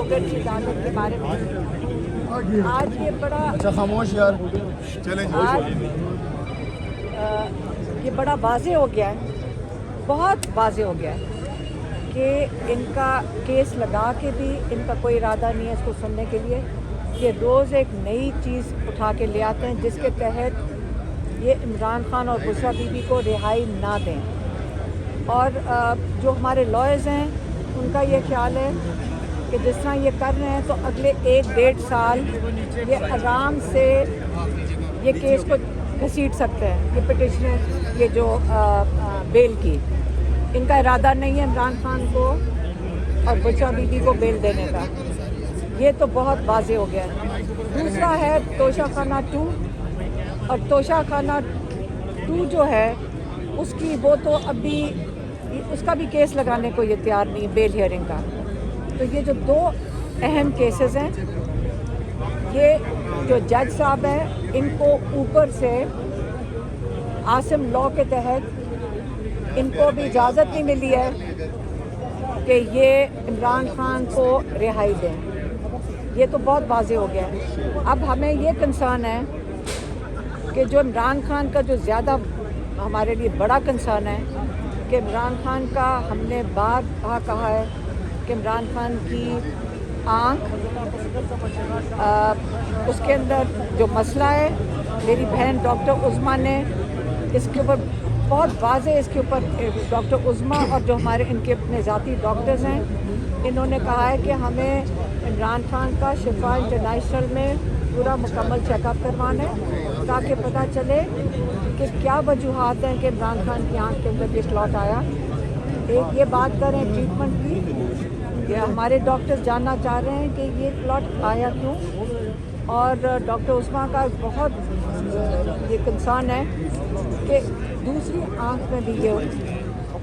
Yoghurt کی عدالت کے بارے میں آج یہ بڑا خاموش یار چلیں یہ بڑا واضح ہو گیا ہے، بہت واضح ہو گیا ہے کہ ان کا کیس لگا کے بھی ان کا کوئی ارادہ نہیں ہے اس کو سننے کے لیے. یہ روز ایک نئی چیز اٹھا کے لے آتے ہیں جس کے تحت یہ عمران خان اور بشریٰ بی بی کو رہائی نہ دیں. اور جو ہمارے لائرز ہیں ان کا یہ خیال ہے کہ جس طرح یہ کر رہے ہیں تو اگلے 1-1.5 سال یہ آرام سے یہ کیس کو گھسیٹ سکتے ہیں. یہ پٹیشنر یہ جو بیل کی ان کا ارادہ نہیں ہے عمران خان کو اور بشریٰ بی بی کو بیل دینے کا. یہ تو بہت واضح ہو گیا ہے. دوسرا ہے توشہ خانہ 2 اور توشہ خانہ 2 جو ہے اس کی وہ تو ابھی اس کا بھی کیس لگانے کو یہ تیار نہیں بیل ہیئرنگ کا. تو یہ جو 2 اہم کیسز ہیں یہ جو جج صاحب ہیں ان کو اوپر سے عاصم لاء کے تحت ان کو بھی اجازت نہیں ملی ہے کہ یہ عمران خان کو رہائی دیں. یہ تو بہت واضح ہو گیا ہے. اب ہمیں یہ کنسرن ہے کہ جو عمران خان کا جو زیادہ ہمارے لیے بڑا کنسرن ہے کہ عمران خان کا ہم نے بار کہا ہے کہ عمران خان کی آنکھ اس کے اندر جو مسئلہ ہے. میری بہن ڈاکٹر عظمیٰ نے اس کے اوپر بہت واضح اس کے اوپر ڈاکٹر عظمیٰ اور جو ہمارے ان کے اپنے ذاتی ڈاکٹرز ہیں انہوں نے کہا ہے کہ ہمیں عمران خان کا شفا انٹرنیشنل میں پورا مکمل چیک اپ کروانا ہے تاکہ پتہ چلے کہ کیا وجوہات ہیں کہ عمران خان کی آنکھ کے اندر یہ کلاٹ آیا. ایک یہ بات کریں ٹریٹمنٹ کی، یہ ہمارے ڈاکٹر جاننا چاہ رہے ہیں کہ یہ کلاٹ آیا کیوں. اور ڈاکٹر عثمان کا بہت یہ کنسرن ہے کہ دوسری آنکھ میں بھی یہ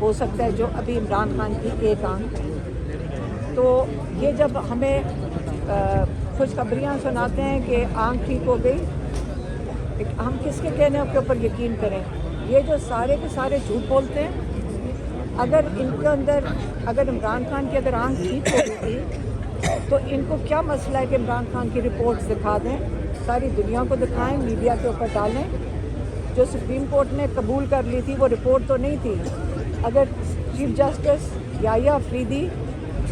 ہو سکتا ہے جو ابھی عمران خان کی ایک آنکھ. تو یہ جب ہمیں خوشخبریاں سناتے ہیں کہ آنکھ ٹھیک ہو گئی، ہم کس کے کہنے کے اوپر یقین کریں؟ یہ جو سارے کے سارے جھوٹ بولتے ہیں. اگر ان کے اندر اگر عمران خان کی اگر آنکھ ٹھیک ہو گئی تھی تو ان کو کیا مسئلہ ہے کہ عمران خان کی رپورٹس دکھا دیں، ساری دنیا کو دکھائیں، میڈیا کے اوپر ڈالیں. جو سپریم کورٹ نے قبول کر لی تھی وہ رپورٹ تو نہیں تھی. اگر چیف جسٹس یحییٰ افریدی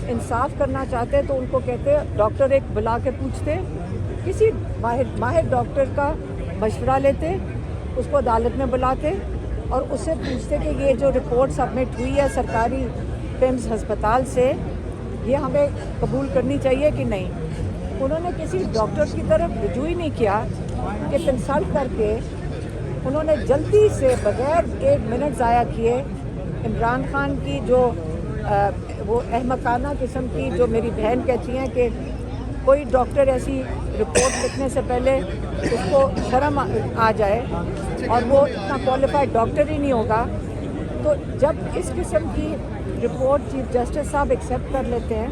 انصاف کرنا چاہتے تو ان کو کہتے ڈاکٹر ایک بلا کے پوچھتے، کسی ماہر ڈاکٹر کا مشورہ لیتے، اس کو عدالت میں بلاتے اور اس سے پوچھتے کہ یہ جو رپورٹ سبمٹ ہوئی ہے سرکاری پیمز ہسپتال سے یہ ہمیں قبول کرنی چاہیے کہ نہیں. انہوں نے کسی ڈاکٹر کی طرف رجوع ہی نہیں کیا کہ کنسلٹ کر کے انہوں نے جلدی سے بغیر 1 منٹ ضائع کیے عمران خان کی جو وہ احمقانہ قسم کی جو میری بہن کہتی ہیں کہ کوئی ڈاکٹر ایسی رپورٹ لکھنے سے پہلے اس کو شرم آ جائے اور وہ اتنا کوالیفائڈ ڈاکٹر ہی نہیں ہوگا. تو جب اس قسم کی رپورٹ چیف جسٹس صاحب ایکسیپٹ کر لیتے ہیں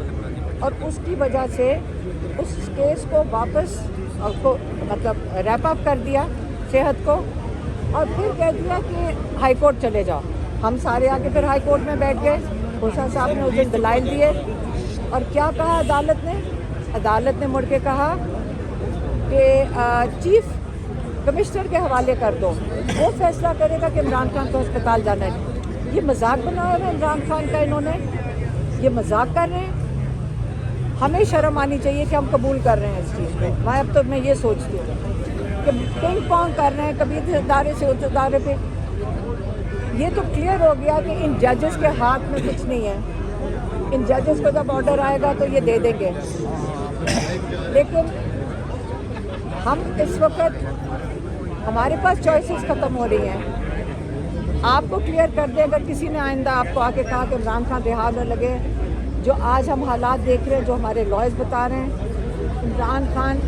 اور اس کی وجہ سے اس کیس کو واپس کو مطلب ریپ اپ کر دیا صحت کو اور پھر کہہ دیا کہ ہائی کورٹ چلے جاؤ. ہم سارے آ کے پھر ہائی کورٹ میں بیٹھ گئے. بشریٰ صاحب نے اس دن دلائل دیے اور کیا کہا عدالت نے مڑ کے کہا کہ چیف کمشنر کے حوالے کر دو، وہ فیصلہ کرے گا کہ عمران خان کو ہسپتال جانا ہے. یہ مذاق بنایا ہوا ہے عمران خان کا، انہوں نے یہ مذاق کر رہے ہیں. ہمیں شرم آنی چاہیے کہ ہم قبول کر رہے ہیں اس چیز کو. اب تو میں یہ سوچتی ہوں کہ پنگ پونگ کر رہے ہیں کبھی اس ادارے سے اس ادارے پہ. یہ تو کلیئر ہو گیا کہ ان ججز کے ہاتھ میں کچھ نہیں ہے. ان ججز کو جب آرڈر آئے گا تو یہ دے دیں گے. لیکن ہم اس وقت ہمارے پاس چوائسیز ختم ہو رہی ہیں. آپ کو کلیئر کر دیں اگر کسی نے آئندہ آپ کو آ کے کہا کہ عمران خان رہا نہ لگے. جو آج ہم حالات دیکھ رہے ہیں، جو ہمارے لائرز بتا رہے ہیں، عمران خان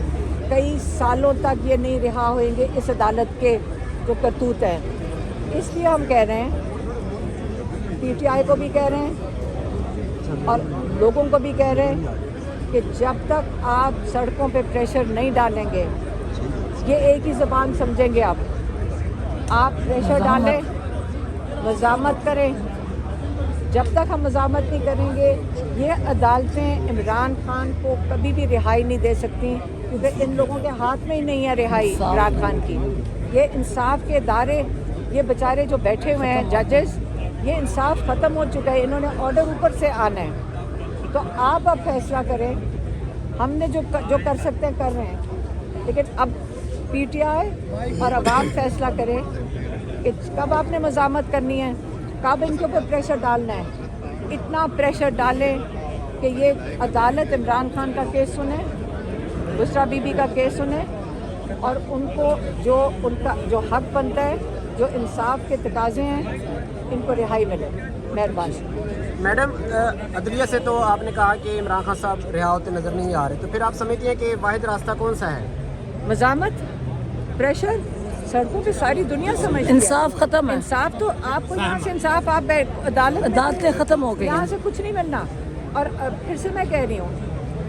کئی سالوں تک یہ نہیں رہا ہوئیں گے اس عدالت کے جو کرتوت ہیں. اس لیے ہم کہہ رہے ہیں، پی ٹی آئی کو بھی کہہ رہے ہیں اور لوگوں کو بھی کہہ رہے ہیں کہ جب تک آپ سڑکوں پہ پریشر نہیں ڈالیں گے، یہ ایک ہی زبان سمجھیں گے. آپ پریشر ڈالیں، مزاحمت کریں. جب تک ہم مزاحمت نہیں کریں گے یہ عدالتیں عمران خان کو کبھی بھی رہائی نہیں دے سکتی کیونکہ ان لوگوں کے ہاتھ میں ہی نہیں ہے رہائی عمران خان کی. یہ انصاف کے ادارے یہ بیچارے جو بیٹھے ہوئے ہیں ججز یہ انصاف ختم ہو چکا ہے. انہوں نے آرڈر اوپر سے آنا ہے. تو آپ اب فیصلہ کریں. ہم نے جو کر سکتے ہیں کر رہے ہیں لیکن اب پی ٹی آئی اور عوام فیصلہ کرے کہ کب آپ نے مزاحمت کرنی ہے, کب ان کے اوپر پریشر ڈالنا ہے. اتنا پریشر ڈالیں کہ یہ عدالت عمران خان کا کیس سنے, بشرا بی بی کا کیس سنے اور ان کو ان کا جو حق بنتا ہے, جو انصاف کے تقاضے ہیں, ان کو رہائی ملے. مہربانی. میڈم عدلیہ سے تو آپ نے کہا کہ عمران خان صاحب رہا ہوتے نظر نہیں آ رہے, تو پھر آپ سمجھتی ہیں کہ واحد راستہ کون سا ہے؟ مزاحمت, پریشر, سڑکوں پہ ساری دنیا سمجھتی ہے. انصاف ختم ہے. انصاف تو آپ کو یہاں سے انصاف آپ عدالتیں ختم ہو گئی. یہاں سے کچھ نہیں ملنا. اور پھر سے میں کہہ رہی ہوں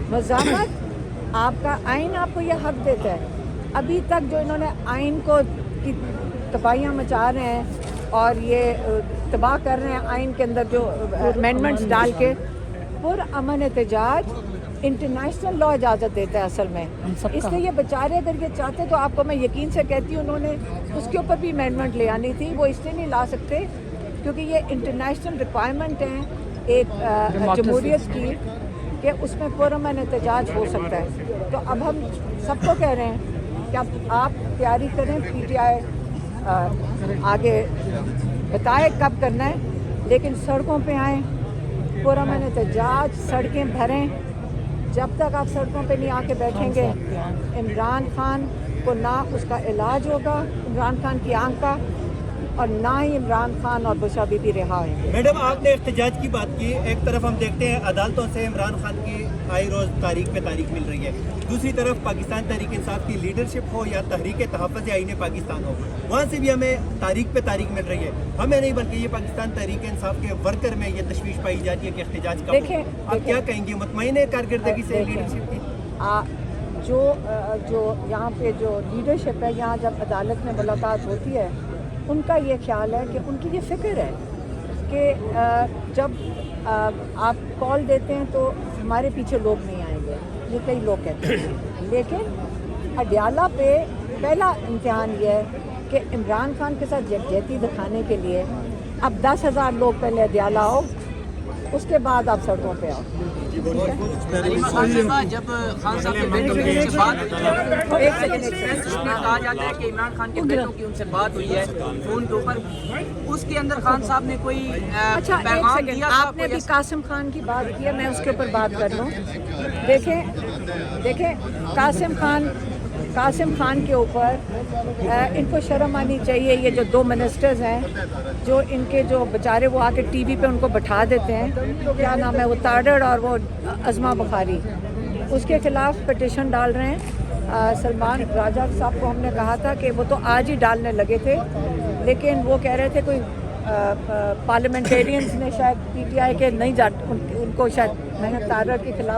مزاحمت آپ کا آئین آپ کو یہ حق دیتا ہے. ابھی تک جو انہوں نے آئین کو کی تباہیاں مچا رہے ہیں اور یہ تباہ کر رہے ہیں آئین کے اندر جو امینڈمنٹس ڈال کے, پر امن احتجاج انٹرنیشنل لا اجازت دیتا ہے اصل میں. اس لیے یہ بیچارے اگر یہ چاہتے تو آپ کو میں یقین سے کہتی ہوں انہوں نے اس کے اوپر بھی امینڈمنٹ لے آنی تھی. وہ اس لیے نہیں لا سکتے کیونکہ یہ انٹرنیشنل ریکوائرمنٹ ہیں ایک جمہوریت کی کہ اس میں پرامن احتجاج ہو سکتا ہے. تو اب ہم سب کو کہہ رہے ہیں کہ اب آپ تیاری کریں, پی ٹی آئی آگے بتائے کب کرنا ہے, لیکن سڑکوں پہ آئیں, پرامن احتجاج, سڑکیں بھریں. جب تک آپ سڑکوں پہ نہیں آ کے بیٹھیں گے عمران خان کو نہ اس کا علاج ہوگا, عمران خان کی آنکھ کا, اور نہ ہی عمران خان اور بشرا بی بی رہا ہوئیں گے. میڈم آپ نے احتجاج کی بات کی, ایک طرف ہم دیکھتے ہیں عدالتوں سے عمران خان کی آئی روز تاریخ پہ تاریخ مل رہی ہے, دوسری طرف پاکستان تحریک انصاف کی لیڈرشپ ہو یا تحریک تحفظ آئین پاکستان ہو, وہاں سے بھی ہمیں تاریخ پہ تاریخ مل رہی ہے. ہمیں نہیں بلکہ یہ پاکستان تحریک انصاف کے ورکر میں یہ تشویش پائی جاتی ہے کہ احتجاج کا آپ کیا کہیں گے, مطمئن ہے کارکردگی سے لیڈرشپ کی؟ جو یہاں پہ جو لیڈرشپ ہے, یہاں جب عدالت میں ملاقات ہوتی ہے ان کا یہ خیال ہے کہ ان کی یہ فکر ہے کہ جب آپ کال دیتے ہیں تو ہمارے پیچھے لوگ نہیں آئیں گے, یہ کئی لوگ کہتے ہیں. لیکن اڈیالہ پہ پہلا امتحان یہ ہے کہ عمران خان کے ساتھ یکجہتی دکھانے کے لیے اب 10,000 لوگ پہلے اڈیالہ آؤ, اس کے بعد آپ سڑکوں پہ آؤ. جب خان صاحب کے بیٹوں کی ان سے بات ہوئی ہے, کہا جاتا ہے کہ عمران خان کے بیٹوں کی ان سے بات ہوئی ہے فون کے اوپر, اس کے اندر خان صاحب نے کوئی پیغام دیا؟ آپ نے بھی قاسم خان کی بات کی ہے, میں اس کے اوپر بات کر لوں. دیکھیں قاسم خان کے اوپر ان کو شرم آنی چاہیے. یہ جو 2 منسٹرز ہیں جو ان کے جو بیچارے وہ آ کے ٹی وی پہ ان کو بٹھا دیتے ہیں, کیا نام ہے وہ تاڑڑ اور وہ عظمہ بخاری, اس کے خلاف پٹیشن ڈال رہے ہیں. سلمان راجہ صاحب کو ہم نے کہا تھا کہ وہ تو آج ہی ڈالنے لگے تھے, لیکن وہ کہہ رہے تھے کوئی پارلیمنٹیرینز نے شاید پی ٹی آئی کے نہیں ان کو شاید میں نے تاڑڑ کے خلاف